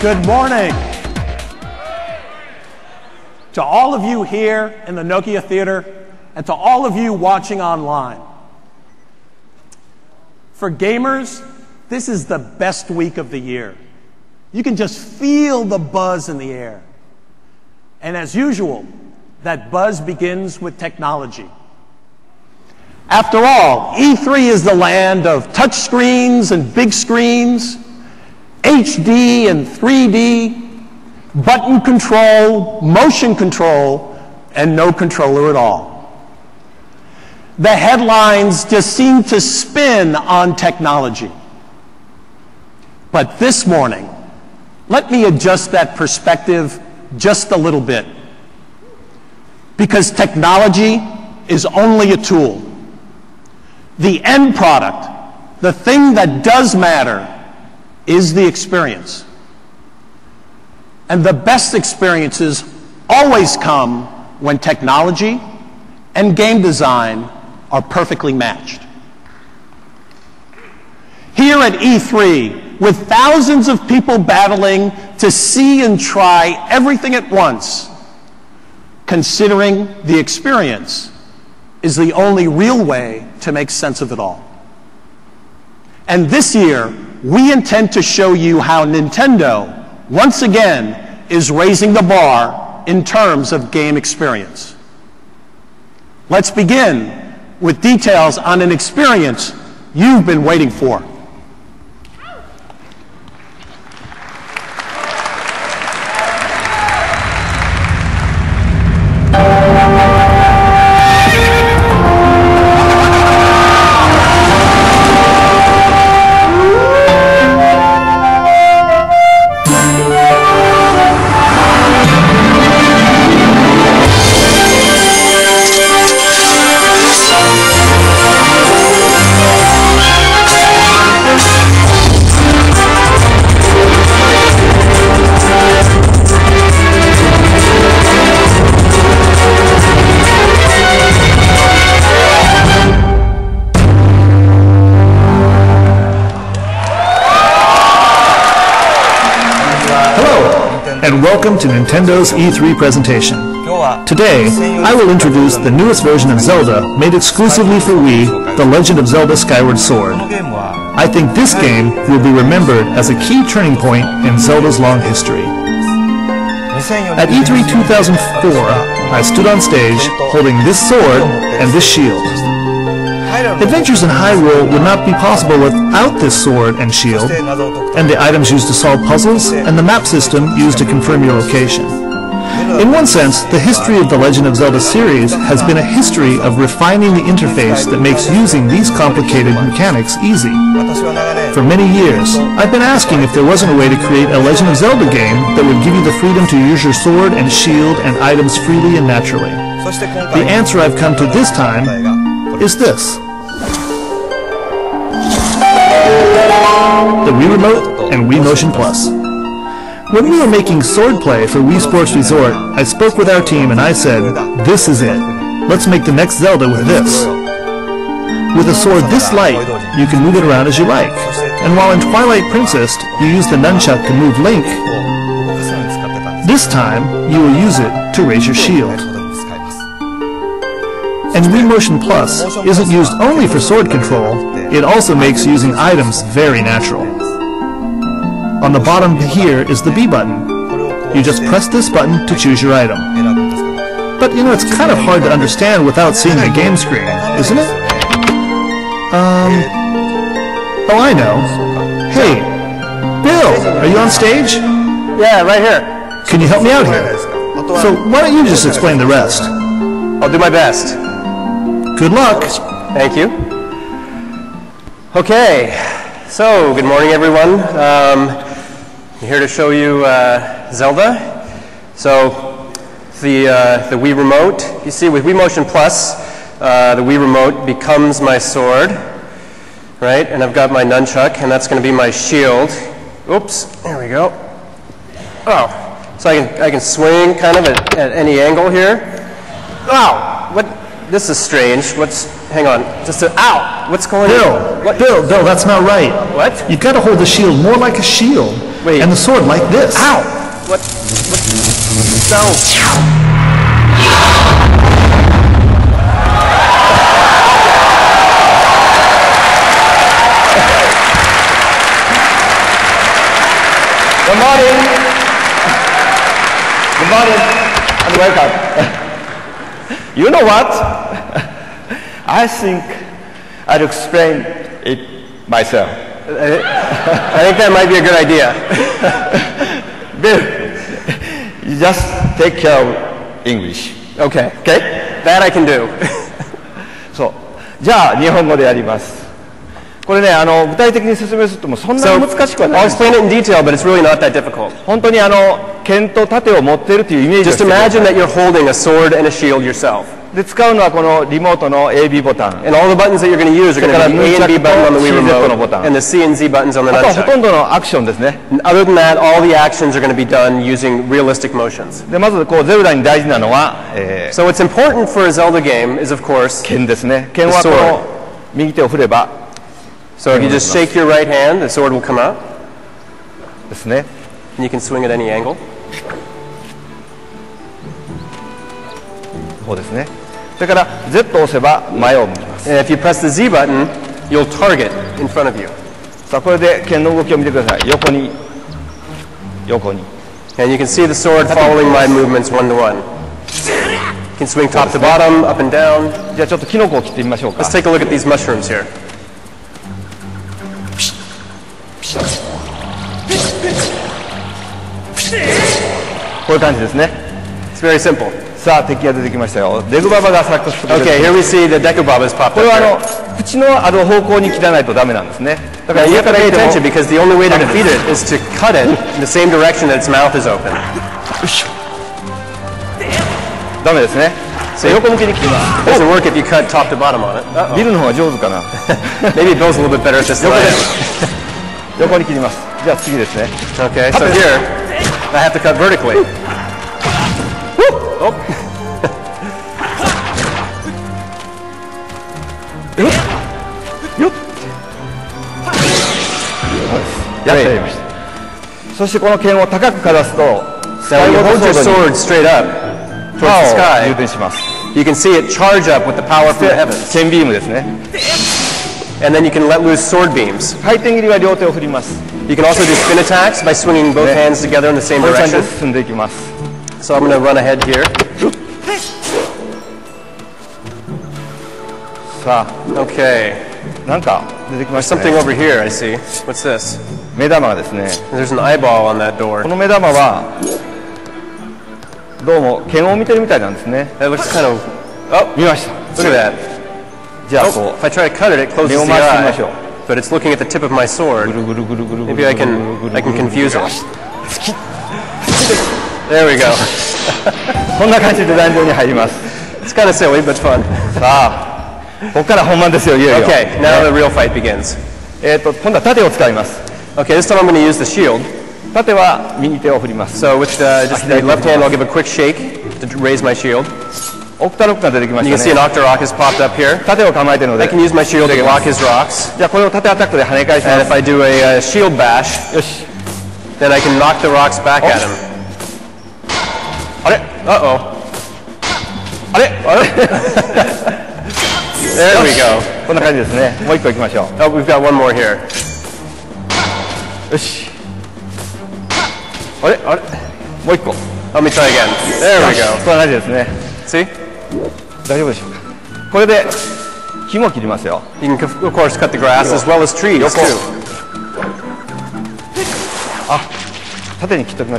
Good morning. To all of you here in the Nokia Theater and to all of you watching online. For gamers, this is the best week of the year. You can just feel the buzz in the air. And as usual, that buzz begins with technology. After all, E3 is the land of touch screens and big screens, HD and 3D, button control, motion control, and no controller at all. The headlines just seem to spin on technology. But this morning, let me adjust that perspective just a little bit. Because technology is only a tool. The end product, the thing that does matter, is the experience. And the best experiences always come when technology and game design are perfectly matched. Here at E3, with thousands of people battling to see and try everything at once, considering the experience is the only real way to make sense of it all. And this year, we intend to show you how Nintendo, once again, is raising the bar in terms of game experience. Let's begin with details on an experience you've been waiting for. And welcome to Nintendo's E3 presentation. Today, I will introduce the newest version of Zelda made exclusively for Wii, The Legend of Zelda Skyward Sword. I think this game will be remembered as a key turning point in Zelda's long history. At E3 2004, I stood on stage holding this sword and this shield. Adventures in Hyrule would not be possible without this sword and shield, and the items used to solve puzzles, and the map system used to confirm your location. In one sense, the history of the Legend of Zelda series has been a history of refining the interface that makes using these complicated mechanics easy. For many years, I've been asking if there wasn't a way to create a Legend of Zelda game that would give you the freedom to use your sword and shield and items freely and naturally. The answer I've come to this time is this. The Wii Remote and Wii Motion Plus. When we were making Swordplay for Wii Sports Resort, I spoke with our team and I said, this is it. Let's make the next Zelda with this. With a sword this light, you can move it around as you like. And while in Twilight Princess, you use the nunchuck to move Link, this time you will use it to raise your shield. And Wii Motion Plus isn't used only for sword control, it also makes using items very natural. On the bottom here is the B button. You just press this button to choose your item. But you know, it's kind of hard to understand without seeing the game screen, isn't it? Oh, I know. Hey, Bill, are you on stage? Yeah, right here. Can you help me out here? So why don't you just explain the rest? I'll do my best. Good luck. Thank you. Okay, so good morning, everyone. I'm here to show you Zelda. So the Wii Remote. You see, with Wii Motion Plus, the Wii Remote becomes my sword, right? And I've got my nunchuck, and that's going to be my shield. Oops, there we go. Oh, So I can swing kind of at any angle here. Wow, what? This is strange. Hang on, ow! What's going on? Bill, that's not right. What? You've got to hold the shield more like a shield. Wait. And the sword like this. Ow! What? No. Good morning. Good morning and welcome. You know what? I think I'll explain it myself. I think that might be a good idea. Bill, you just take care of English. Okay. Okay? That I can do. そう。じゃあ、日本語でやります。これね、具体的に説明するともそんな So に難しくはない I'll。explain it in detail, but it's really not that difficult. 本当に剣と盾を持っているというイメージを Just してください imagine that you're holding a sword and a shield yourself. で、使うのはこのリモートの AB ボタン。 And all the buttons that you're going to use are going to be the A and B button on the Wii remote and the C and Z buttons on the あとはほと nunchuck. んどのアクションですね。 Other than that, all the actions are going to be done using realistic motions. で、まずゼルダに大事なのは、So what's important for a Zelda game is, of course, 剣ですね。剣はこ The sword. の右手を振れば so if you just shake your right hand, the sword will come out, ですね。 and you can swing at any angle. こうですね。それから Z を押せば前を向きます。 And if you press the Z button, you'll target in front of you. さあこれで剣の動きを見てください。横に横に。 And you can see the sword following my movements one to one. You can swing top to bottom, up and down. じゃあちょっとキノコを切ってみましょうか。 Let's take a look at these mushrooms here. こういう感じですね。 It's very simple. さあ敵が出てきましたよ。デグババがサックス。 Okay, here we see the Dekubabas popped これ up は here. 口のある方向に切らないとダメなんですね。だか Now ら you 上 have か to ら pay 見ても attention because the only way to defeat it is to cut it in the same direction that its mouth is open. ダメですね。横向きに切りま It doesn't work if you cut top to bottom on it. す。ビルの方が上手かな。 Maybe Bill's a little bit better at this than I am. 横に切ります。じゃあ次ですね。 Okay, so here, I have to cut vertically. Oh. やってやりました。そしてこの剣を高くかざすと、 Now when you hold your ソードに sword straight up パ towards ワ the ーを充 sky, 填します。 you can see it charge up with the power from the heavens. 剣ビームですね。 And then you can let loose sword beams. 回転切りは両手を振ります。 You can also do spin attacks by swinging both hands together in the same こういう感じ direction. で進んでいきます。 So I'm going to run ahead here. さ Okay. あ、なんか出てきました Something ね。 over here, I see. What's this? 目玉がですね。 There's an eyeball on that door. この目玉はどうも剣を見てるみたいなんですね。 That looks kind of... Oh, 見ました。 look at that. じゃあ Oh, こ if I try to cut it, it う目 closes を the 回してみま eye. しょう。 But it's looking at the tip of my sword. ぐるぐるぐるぐるぐる Maybe I can confuse it. There we go. こんな感じで壇上に入ります。 It's kind of silly, but fun. さあ、ここから本番ですよ、いよいよ。 Okay, now the real fight begins. 今度は盾を使います。 Okay, this time I'm going to use the shield. 盾は右手を振ります。 So with just the left hand, I'll give a quick shake to raise my shield. オクタロックが出てきま You し can see た an ね。 Octorok has popped up here. 盾を構えてるの I で、 can use my shield to block his rocks. じゃあこれを盾アタックで跳ね返し And ま if す。 I do a shield bash, よし。 then I can knock the rocks back at him. あれ Uh-oh. あれ There we go. こんな感じですね。もう一個行きましょ Oh, we've got one more here. う。よし。ももう一個。 Let me try again. There we go. こんな感じですね。 See? 大丈夫でしょうか。これで木も切りますよ。 You can, of course, cut the grass as well as trees, too. 縦に切っときましょう。